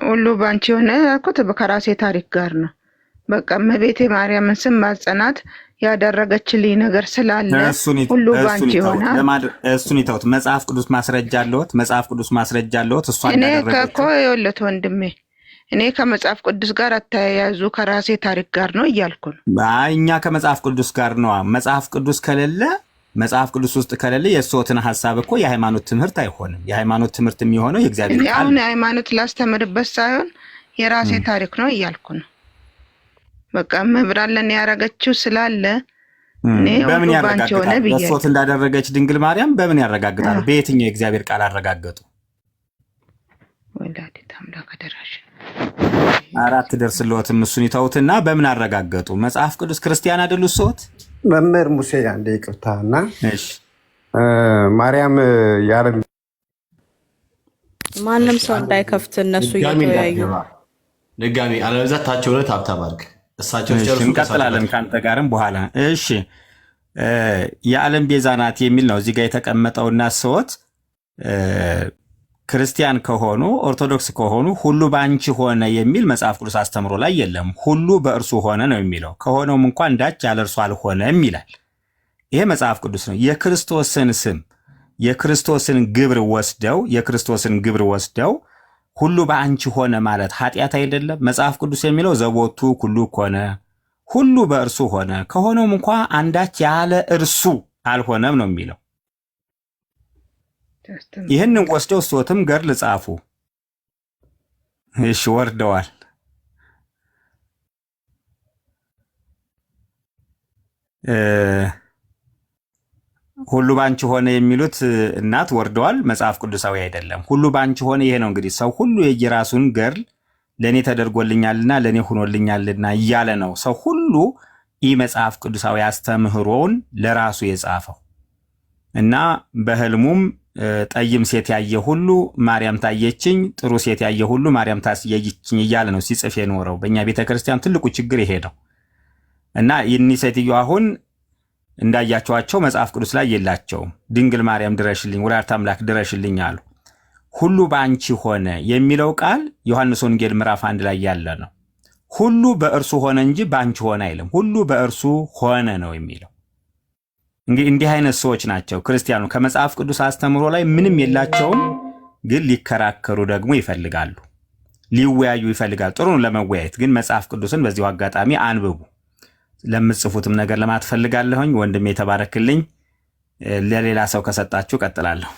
ሁሉ ባንቺ ሆነ ያልኩት ከራሴ ታሪክ ጋር ነው። በቃ እመቤቴ ማርያምን ስም ማጸናት ያደረገችልኝ ነገር ስላለ ሁሉ ባንቺ ሆነ። እሱን ይተውት። መጽሐፍ ቅዱስ ማስረጃ አለዎት? መጽሐፍ ቅዱስ ማስረጃ አለዎት? እሷ እኔ እኮ ይኸውልህ ወንድሜ፣ እኔ ከመጽሐፍ ቅዱስ ጋር አተያያዙ ከራሴ ታሪክ ጋር ነው እያልኩ ነው። እኛ ከመጽሐፍ ቅዱስ ጋር ነው። መጽሐፍ ቅዱስ ከሌለ መጽሐፍ ቅዱስ ውስጥ ከሌለ የእርስዎትን ሀሳብ እኮ የሃይማኖት ትምህርት አይሆንም። የሃይማኖት ትምህርት የሚሆነው የእግዚአብሔር ቃል። አሁን የሃይማኖት ላስተምርበት ሳይሆን የራሴ ታሪክ ነው እያልኩ ነው። በቃ መብራለን ያረጋችው ስላለ እኔ በምን ያረጋግጣል? እርስዎት እንዳደረገች ድንግል ማርያም በምን ያረጋግጣል? በየትኛው የእግዚአብሔር ቃል አረጋገጡ? ወላዲተ አምላክ ደራሽ አራት ደርስልዎትም። እሱን ይተውትና በምን አረጋገጡ? መጽሐፍ ቅዱስ ክርስቲያን አይደሉ እርስዎት? መምህር ሙሴ አንዴ ይቅርታና፣ እሺ ማርያም ያረም ማንም ሰው እንዳይከፍት እነሱ እየተወያዩ ድጋሚ አለበዛት ታቸው ነው ታብታባርክ እሳቸው ጨርሱ። እንቀጥላለን ካንተ ጋርም በኋላ። እሺ የዓለም ቤዛ ናት የሚል ነው እዚህ ጋር የተቀመጠውና ሰዎት ክርስቲያን ከሆኑ ኦርቶዶክስ ከሆኑ ሁሉ በአንቺ ሆነ የሚል መጽሐፍ ቅዱስ አስተምሮ ላይ የለም። ሁሉ በእርሱ ሆነ ነው የሚለው። ከሆነውም እንኳን እንዳች ያለ እርሱ አልሆነም ይላል። ይሄ መጽሐፍ ቅዱስ ነው። የክርስቶስን ስም የክርስቶስን ግብር ወስደው ሁሉ በአንቺ ሆነ ማለት ኃጢአት አይደለም። መጽሐፍ ቅዱስ የሚለው ዘቦቱ ሁሉ ኮነ፣ ሁሉ በእርሱ ሆነ፣ ከሆነውም እንኳ አንዳች ያለ እርሱ አልሆነም ነው የሚለው። ይህንን ወስደው ሶትም ገድል ጻፉ። እሺ ወርደዋል። ሁሉ ባንቺ ሆነ የሚሉት እናት ወርደዋል። መጽሐፍ ቅዱሳዊ አይደለም። ሁሉ ባንቺ ሆነ ይሄ ነው እንግዲህ ሰው ሁሉ የየራሱን ገድል ለኔ ተደርጎልኛልና ለኔ ሆኖልኛልና እያለ ነው ሰው ሁሉ ይህ መጽሐፍ ቅዱሳዊ አስተምህሮውን ለራሱ የጻፈው እና በህልሙም ጠይም ሴት ያየ ሁሉ ማርያም ታየችኝ፣ ጥሩ ሴት ያየ ሁሉ ማርያም ታየችኝ እያለ ነው ሲጽፍ የኖረው። በእኛ ቤተክርስቲያን ትልቁ ችግር ይሄ ነው እና ይህኒ ሴትዮ አሁን እንዳያቸዋቸው መጽሐፍ ቅዱስ ላይ የላቸውም። ድንግል ማርያም ድረሽልኝ፣ ወላዲተ አምላክ ድረሽልኝ አሉ። ሁሉ በአንቺ ሆነ የሚለው ቃል ዮሐንስ ወንጌል ምዕራፍ 1 ላይ ያለ ነው። ሁሉ በእርሱ ሆነ እንጂ በአንቺ ሆነ አይልም። ሁሉ በእርሱ ሆነ ነው የሚለው። እንግዲህ እንዲህ አይነት ሰዎች ናቸው ክርስቲያኑ። ከመጽሐፍ ቅዱስ አስተምሮ ላይ ምንም የላቸውም፣ ግን ሊከራከሩ ደግሞ ይፈልጋሉ፣ ሊወያዩ ይፈልጋሉ። ጥሩ ነው ለመወያየት፣ ግን መጽሐፍ ቅዱስን በዚሁ አጋጣሚ አንብቡ። ለምትጽፉትም ነገር ለማትፈልጋለሁኝ። ወንድሜ ተባረክልኝ። ለሌላ ሰው ከሰጣችሁ ቀጥላለሁ።